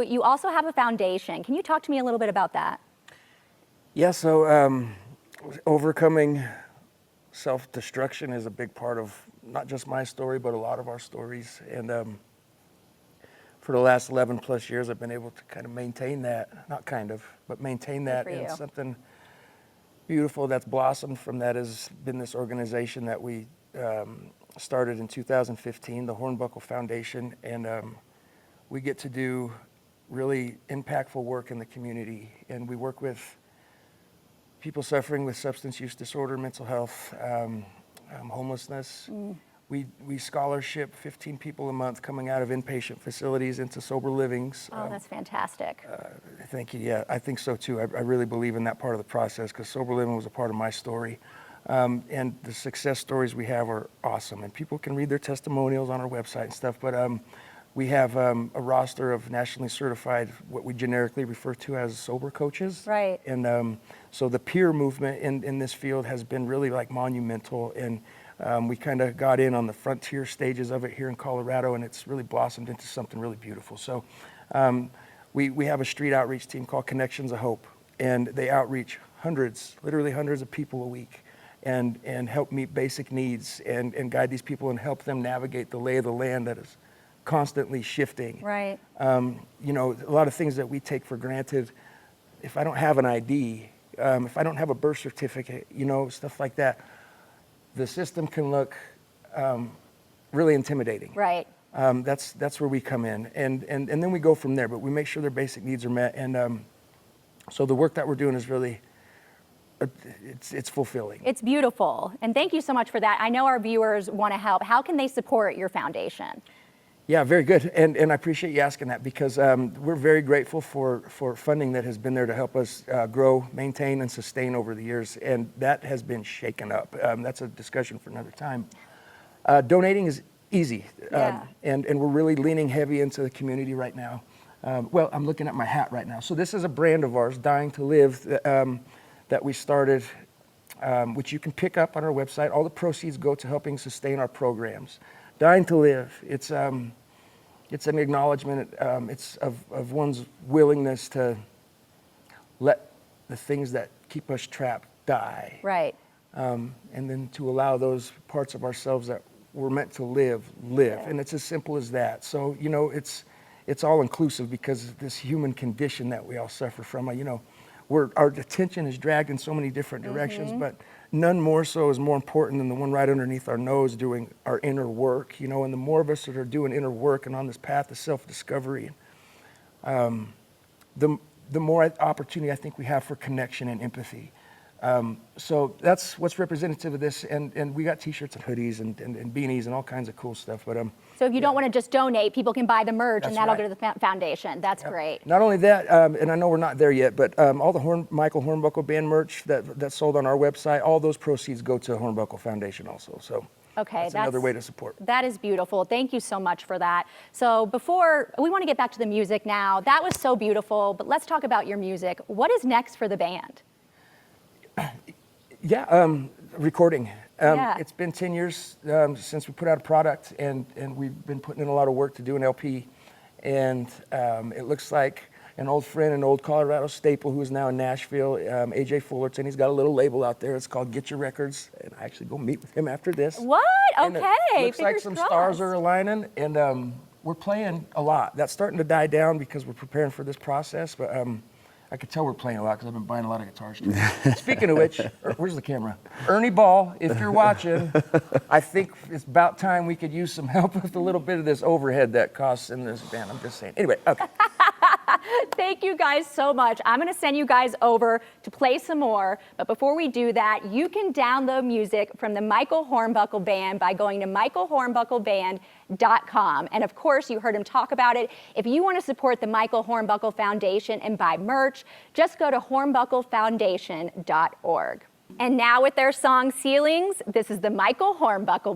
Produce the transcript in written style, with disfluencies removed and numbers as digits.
you also have a foundation. Can you talk to me a little bit about that? Yeah, so overcoming self-destruction is a big part of not just my story, but a lot of our stories. And for the last 11 plus years, I've been able to kind of maintain that, not kind of, but maintain that. And something beautiful that's blossomed from that has been this organization that we started in 2015, the Hornbuckle Foundation. And we get to do really impactful work in the community. And we work with people suffering with substance use disorder, mental health, homelessness. We scholarship 15 people a month coming out of inpatient facilities into sober livings. Oh, that's fantastic. Thank you. Yeah, I think so too. I really believe in that part of the process because sober living was a part of my story. And the success stories we have are awesome. And people can read their testimonials on our website and stuff. But we have a roster of nationally certified, what we generically refer to as sober coaches. Right. And so the peer movement in this field has been really like monumental. And we kind of got in on the frontier stages of it here in Colorado, and it's really blossomed into something really beautiful. So we have a street outreach team called Connections of Hope, and they outreach hundreds, literally hundreds of people a week and help meet basic needs and guide these people and help them navigate the lay of the land that is constantly shifting. Right. You know, a lot of things that we take for granted, if I don't have an ID, if I don't have a birth certificate, you know, stuff like that, the system can look really intimidating. Right. That's where we come in, and then we go from there. But we make sure their basic needs are met, and so the work that we're doing is really it's fulfilling. It's beautiful, and thank you so much for that. I know our viewers want to help. How can they support your foundation? Yeah, very good, and I appreciate you asking that because we're very grateful for funding that has been there to help us grow, maintain, and sustain over the years, and that has been shaken up. That's a discussion for another time. Donating is easy, and we're really leaning heavy into the community right now. Well, I'm looking at my hat right now. So this is a brand of ours, Dying to Live, that we started, which you can pick up on our website. All the proceeds go to helping sustain our programs. Dying to Live, it's an acknowledgement it's of one's willingness to let the things that keep us trapped die. Right. And then to allow those parts of ourselves that we're meant to live. Yeah. And it's as simple as that. So, you know, it's all inclusive because of this human condition that we all suffer from. You know, our attention is dragged in so many different directions, but none more so is more important than the one right underneath our nose doing our inner work, you know, and the more of us that are doing inner work and on this path of self-discovery, the more opportunity I think we have for connection and empathy. So that's what's representative of this, and we got t-shirts and hoodies and beanies and all kinds of cool stuff. But so if you don't want to just donate, people can buy the merch and that'll go to the foundation. That's great. Not only that, and I know we're not there yet, but all the Michael Hornbuckle Band merch that's sold on our website, all those proceeds go to Hornbuckle Foundation also. So that's another way to support. That is beautiful. Thank you so much for that. So before, we want to get back to the music now. That was so beautiful, but let's talk about your music. What is next for the band? Yeah, recording. It's been 10 years since we put out a product, and we've been putting in a lot of work to do an LP. And it looks like an old friend, an old Colorado staple who is now in Nashville, AJ Fullerton. He's got a little label out there. It's called Get Your Records. And I actually go meet with him after this. What? Okay. It looks like some stars are aligning, and we're playing a lot. That's starting to die down because we're preparing for this process, but I could tell we're playing a lot because I've been buying a lot of guitars too. Speaking of which, where's the camera? Ernie Ball, if you're watching, I think it's about time we could use some help with a little bit of this overhead that costs in this band. I'm just saying. Anyway, okay. Thank you guys so much. I'm going to send you guys over to play some more. But before we do that, you can download music from the Michael Hornbuckle Band by going to michaelhornbuckleband.com. And of course, you heard him talk about it. If you want to support the Michael Hornbuckle Foundation and buy merch, just go to hornbucklefoundation.org. And now with their song Ceilings, this is the Michael Hornbuckle Band.